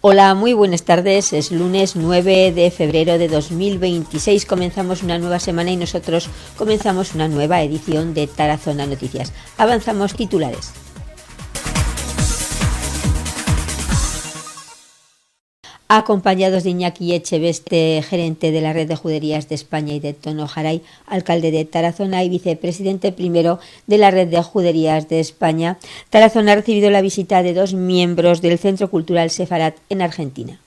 Hola, muy buenas tardes. Es lunes 9 de febrero de 2026. Comenzamos una nueva semana y nosotros comenzamos una nueva edición de Tarazona Noticias. Avanzamos titulares. Acompañados de Iñaki Echeveste, gerente de la Red de Juderías de España, y de Tono Jaray, alcalde de Tarazona y vicepresidente primero de la Red de Juderías de España, Tarazona ha recibido la visita de dos miembros del Centro Cultural Sefarat en Argentina.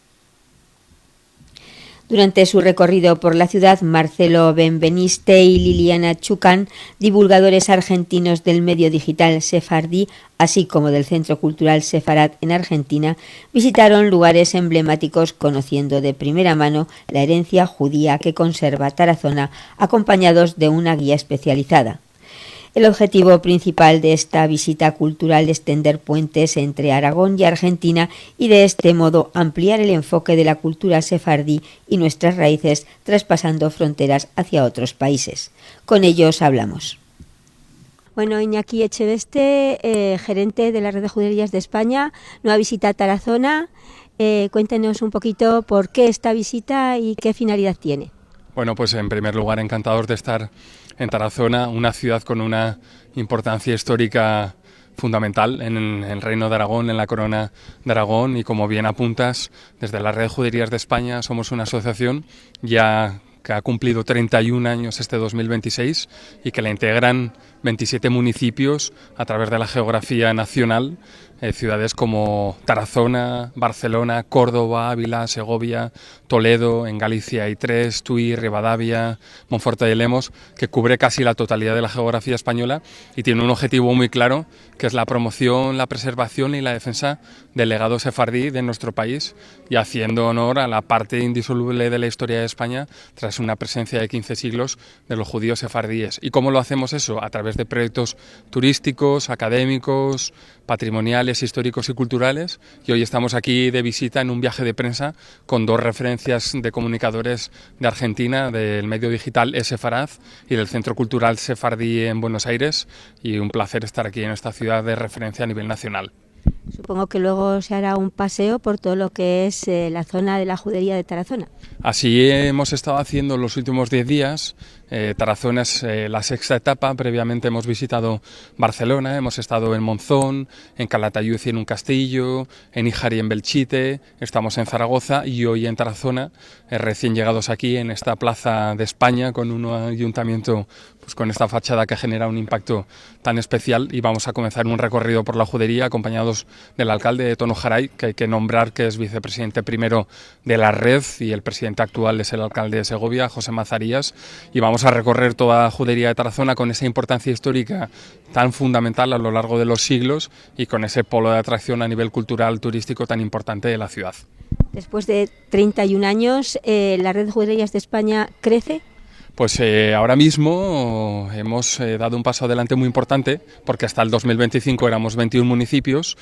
Durante su recorrido por la ciudad, Marcelo Benveniste y Liliana Chucan, divulgadores argentinos del medio digital sefardí, así como del Centro Cultural Sefarat en Argentina, visitaron lugares emblemáticos conociendo de primera mano la herencia judía que conserva Tarazona, acompañados de una guía especializada. El objetivo principal de esta visita cultural es tender puentes entre Aragón y Argentina y de este modo ampliar el enfoque de la cultura sefardí y nuestras raíces, traspasando fronteras hacia otros países. Con ellos hablamos. Bueno, Iñaki Echeveste, gerente de la Red de Juderías de España, nueva visita a Tarazona. Cuéntenos un poquito por qué esta visita y qué finalidad tiene. Bueno, pues en primer lugar encantados de estar en Tarazona, una ciudad con una importancia histórica fundamental en el Reino de Aragón, en la Corona de Aragón, y como bien apuntas, desde la Red de Juderías de España somos una asociación ya que ha cumplido 31 años este 2026 y que la integran 27 municipios a través de la geografía nacional, ciudades como Tarazona, Barcelona, Córdoba, Ávila, Segovia, Toledo, en Galicia hay 3, Tui, Rivadavia, Monforte de Lemos, que cubre casi la totalidad de la geografía española y tiene un objetivo muy claro, que es la promoción, la preservación y la defensa del legado sefardí de nuestro país, y haciendo honor a la parte indisoluble de la historia de España tras una presencia de 15 siglos de los judíos sefardíes. ¿Y cómo lo hacemos eso? A través de proyectos turísticos, académicos, patrimoniales, históricos y culturales, y hoy estamos aquí de visita en un viaje de prensa con dos referencias de comunicadores de Argentina, del medio digital Sefaraz y del Centro Cultural Sefardí en Buenos Aires, y un placer estar aquí en esta ciudad de referencia a nivel nacional. Supongo que luego se hará un paseo por todo lo que es la zona de la judería de Tarazona. Así hemos estado haciendo los últimos 10 días. Tarazona es la sexta etapa. Previamente hemos visitado Barcelona, hemos estado en Monzón, en Calatayud y en un castillo, en Híjar y en Belchite, estamos en Zaragoza y hoy en Tarazona, recién llegados aquí en esta plaza de España con un ayuntamiento pues con esta fachada que genera un impacto tan especial, y vamos a comenzar un recorrido por la judería acompañados del alcalde de Tono Jaray, que hay que nombrar que es vicepresidente primero de la red y el presidente actual es el alcalde de Segovia, José Mazarías, y vamos a recorrer toda la judería de Tarazona con esa importancia histórica tan fundamental a lo largo de los siglos y con ese polo de atracción a nivel cultural, turístico tan importante de la ciudad. Después de 31 años, ¿la Red de Juderías de España crece? Pues ahora mismo hemos dado un paso adelante muy importante, porque hasta el 2025 éramos 21 municipios,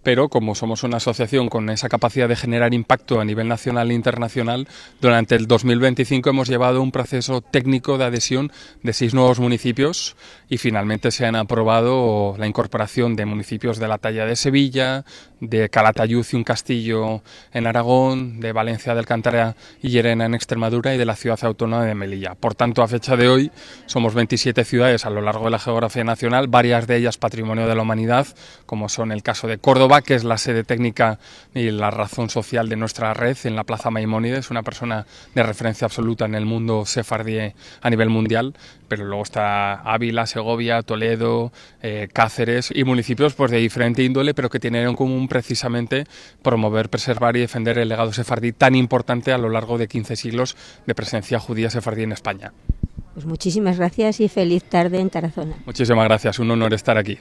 pero como somos una asociación con esa capacidad de generar impacto a nivel nacional e internacional, durante el 2025 hemos llevado un proceso técnico de adhesión de 6 nuevos municipios y finalmente se han aprobado la incorporación de municipios de la talla de Sevilla, de Calatayud y un castillo en Aragón, de Valencia de Alcántara y Llerena en Extremadura y de la ciudad autónoma de Melilla. Por tanto, a fecha de hoy somos 27 ciudades a lo largo de la geografía nacional, varias de ellas patrimonio de la humanidad, como son el caso de Córdoba, que es la sede técnica y la razón social de nuestra red, en la Plaza Maimónides, una persona de referencia absoluta en el mundo sefardí a nivel mundial, pero luego está Ávila, Segovia, Toledo, Cáceres y municipios pues de diferente índole, pero que tienen en común precisamente promover, preservar y defender el legado sefardí tan importante a lo largo de 15 siglos de presencia judía sefardí en España. Pues muchísimas gracias y feliz tarde en Tarazona. Muchísimas gracias, un honor estar aquí.